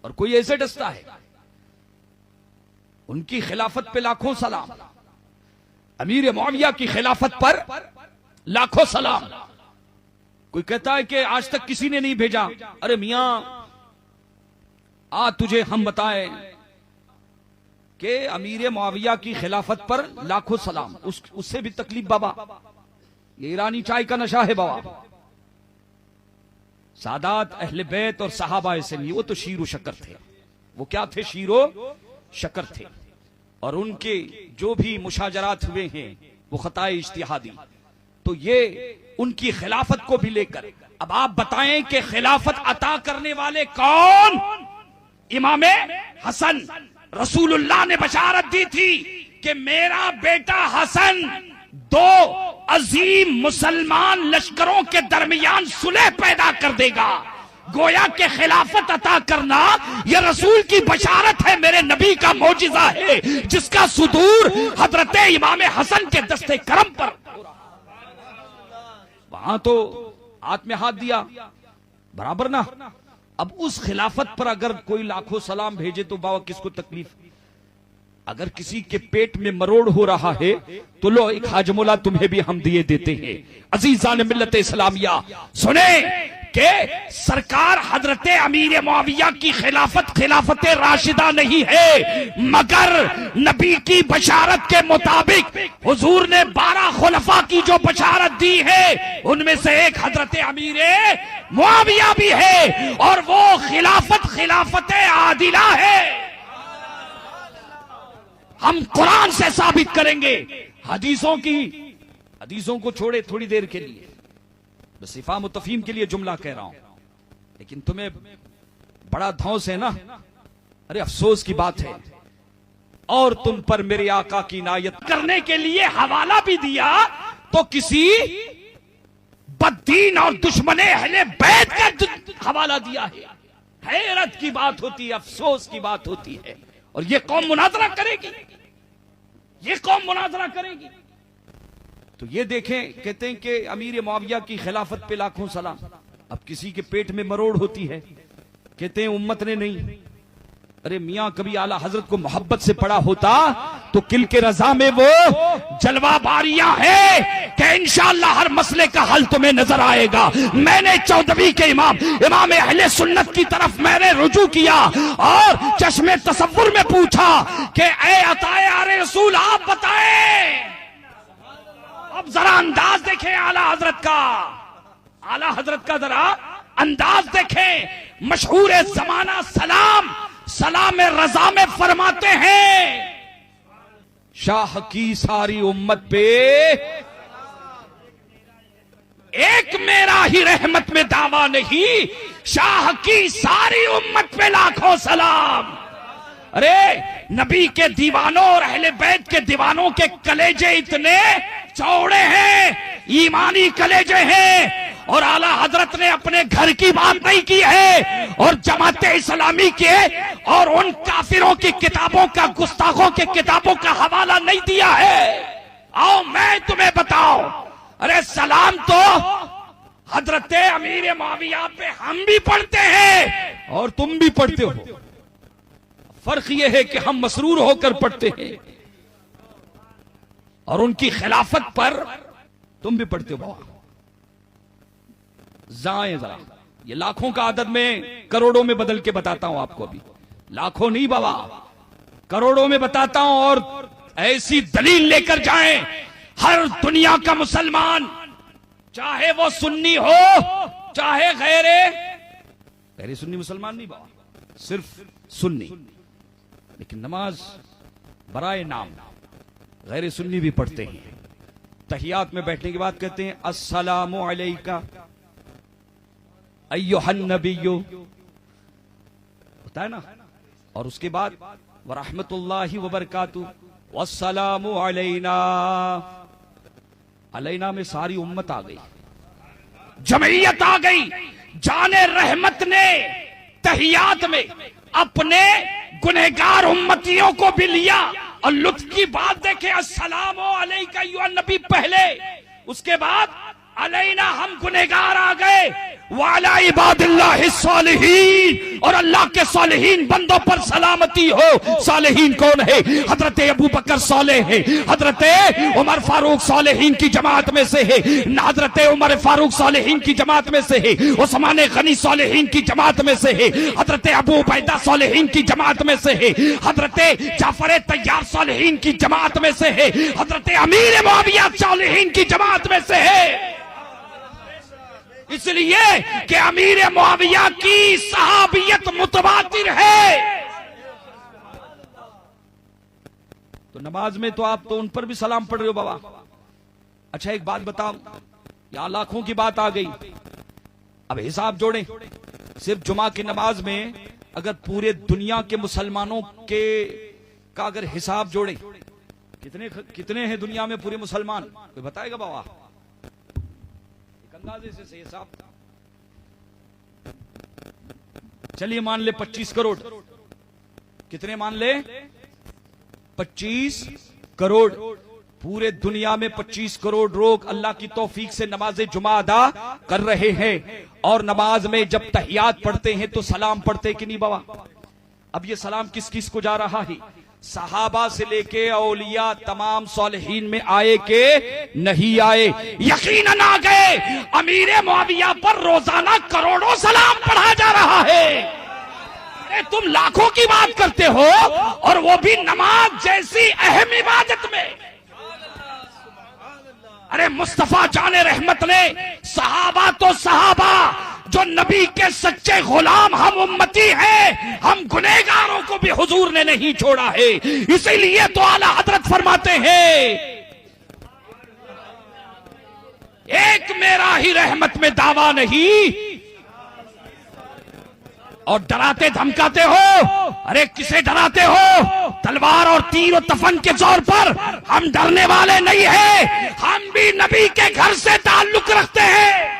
और कोई ऐसे डसता है। उनकी खिलाफत पे लाखों सलाम, अमीर मुआविया की खिलाफत पर लाखों सलाम। कोई कहता है कि आज तक किसी ने नहीं भेजा, अरे मियां तुझे हम बताएं कि अमीर मुआविया की खिलाफत पर लाखों सलाम। उससे भी तकलीफ बाबा, ये ईरानी चाय का नशा है बाबा। सादात अहले बैत और सहाबा ऐसे नहीं, वो तो शीरो शक्कर थे। वो क्या थे? शीरो शक्कर थे। और उनके जो भी मुशाजरात हुए हैं वो खताए इज्तिहादी। तो ये उनकी खिलाफत को भी लेकर अब आप बताएं कि खिलाफत अता करने वाले कौन? इमामे हसन। रसूलुल्लाह ने बशारत दी थी कि मेरा बेटा हसन दो अजीम मुसलमान लश्करों के दरमियान सुलह पैदा कर देगा। गोया के खिलाफत अता करना यह रसूल की बशारत है, मेरे नबी का मौजिजा है, जिसका सुदूर हजरत इमाम हसन के दस्ते करम पर। वहां तो हाथ में हाथ दिया बराबर ना। अब उस खिलाफत पर अगर कोई लाखों सलाम भेजे तो बाबा किसको तकलीफ? अगर किसी के पेट में मरोड़ हो रहा है तो लो एक हाजमोला तुम्हें भी हम दिए देते हैं। अजीजान मिल्लत इस्लामिया सुने कि सरकार हजरत अमीर मुआविया की खिलाफत खिलाफत राशिदा नहीं है, मगर नबी की बशारत के मुताबिक हुजूर ने 12 खुलफा की जो बशारत दी है उनमें से एक हजरत अमीर मुआविया भी है, और वो खिलाफत खिलाफत आदिला है। हम कुरान से साबित करेंगे। हदीसों को छोड़े थोड़ी देर के लिए, बस इफाम तफहीम के लिए जुमला कह रहा हूं, लेकिन तुम्हें बड़ा धौंस है ना। अरे अफसोस की बात है। और तुम पर मेरे आका की इनायत करने के लिए हवाला भी दिया तो किसी बद्दीन और दुश्मने अहले बैत का हवाला दिया है। हैरत की बात होती है, अफसोस की बात होती है। और ये कौम मुनाजरा करेगी, ये कौम मुनाजरा करेगी। तो ये देखें, कहते हैं कि अमीर मुआविया की खिलाफत पे लाखों सलाम। अब किसी के पेट में मरोड़ होती है, कहते हैं उम्मत ने नहीं। अरे मियां कभी आला हजरत को मोहब्बत से पढ़ा होता तो किल के रजा में वो जलवा बारियां है कि इंशाअल्लाह हर मसले का हल तुम्हें नजर आएगा। मैंने 14वीं के इमाम अहले सुन्नत की तरफ मैंने रुजू किया और चश्मे तसव्वुर में पूछा कि ए अताए आरे रसूल आप बताएं। अब जरा अंदाज देखें आला हजरत का जरा अंदाज देखें। मशहूर जमाना सलाम रजा में फरमाते हैं, शाह की सारी उम्मत पे एक मेरा ही रहमत में दावा नहीं, शाह की सारी उम्मत पे लाखों सलाम। अरे नबी के दीवानों और अहले बैत के दीवानों के कलेजे इतने चौड़े हैं, ईमानी कलेजे हैं, और आला हजरत ने अपने घर की बात नहीं की है और जमाते इस्लामी के और उन काफिरों की किताबों का, गुस्ताखों की किताबों का हवाला नहीं दिया है। आओ मैं तुम्हें बताऊं, अरे सलाम तो हजरत अमीर मुआविया पे हम भी पढ़ते हैं और तुम भी पढ़ते हो। फर्क यह है कि हम मसरूर होकर पढ़ते हैं और उनकी खिलाफत पर तुम भी पढ़ते हो। बाबा जाए जरा, ये लाखों का आदद में करोड़ों में बदल के बताता हूं आपको। अभी लाखों नहीं बाबा, करोड़ों में बताता हूं। और ऐसी दलील लेकर जाएं, हर दुनिया का मुसलमान, चाहे वो सुन्नी हो चाहे गैर सुन्नी मुसलमान नहीं बाबा, सिर्फ सुन्नी, लेकिन नमाज बराए नाम गैर सुन्नी भी पढ़ते हैं। तहियात में बैठने के बाद कहते हैं अस्सलामु अलैका अय्युहन नबिय्यु, होता है ना, और उसके बाद व रहमतुल्लाहि व बरकातुहू वस्सलामु अलैना। अलैना में सारी उम्मत आ गई, जमईयत आ गई। जाने रहमत ने तहियात में अपने गुनहगार उम्मतियों को भी लिया। और लुत्फ की बात देखे, अस्सलामु अलैका अय्युहन नबी पहले, उसके बाद अलैना हम गुनहगार आ गए। वाला इबादिल्लाहि सालिहीन, और अल्लाह के सालिहीन बंदों पर सलामती हो। सालिहीन कौन है? हजरत अबू बकर सालेह है, हजरत उमर फारूक सालिहीन की जमात में से है, हजरत उमर फारूक सालिहीन की जमात में से है, उस्मान गनी सालिहीन की जमात में से है, हजरत अबू उबैदा सालिहीन की जमात में से है, हजरत जाफर तैयार सालिहीन की जमात में से है, हजरत अमीर मुआविया सालिहीन की जमात में से है। इसलिए कि अमीर मुआविया की सहाबियत मुतवातिर है। तो नमाज में तो आप तो उन पर भी सलाम पढ़ रहे हो बाबा। अच्छा एक बात बताओ, यहां लाखों की बात आ गई, अब हिसाब जोड़ें। सिर्फ जुमा की नमाज में अगर पूरे दुनिया के मुसलमानों के का अगर हिसाब जोड़ें, कितने हैं दुनिया में पूरे मुसलमान? कोई बताएगा बाबा? अंदाजे से हिसाब, चलिए मान ले 25 करोड़। कितने मान ले? 25 करोड़। पूरे दुनिया में 25 करोड़ लोग अल्लाह की तौफीक से नमाज जुमा अदा कर रहे हैं। और नमाज में जब तहियात पढ़ते हैं तो सलाम पढ़ते कि नहीं बाबा? अब ये सलाम किस किस को जा रहा है? सहाबा से लेके औलिया तमाम सालिहीन में आए के नहीं आए? यकीनन आ गए। अमीर मुआविया पर रोजाना करोड़ों सलाम पढ़ा जा रहा है। अरे तुम लाखों की बात करते हो, और वो भी नमाज जैसी अहम इबादत में। अरे मुस्तफा जाने रहमत ने सहाबा तो सहाबा, जो नबी के सच्चे गुलाम हम उम्मती हैं, हम गुनहगारों को भी हुजूर ने नहीं छोड़ा है। इसीलिए तो आला हजरत फरमाते हैं, एक मेरा ही रहमत में दावा नहीं, और डराते धमकाते हो। अरे किसे डराते हो? तलवार और तीर और तफन के जोर पर हम डरने वाले नहीं हैं। हम भी नबी के घर से ताल्लुक रखते हैं।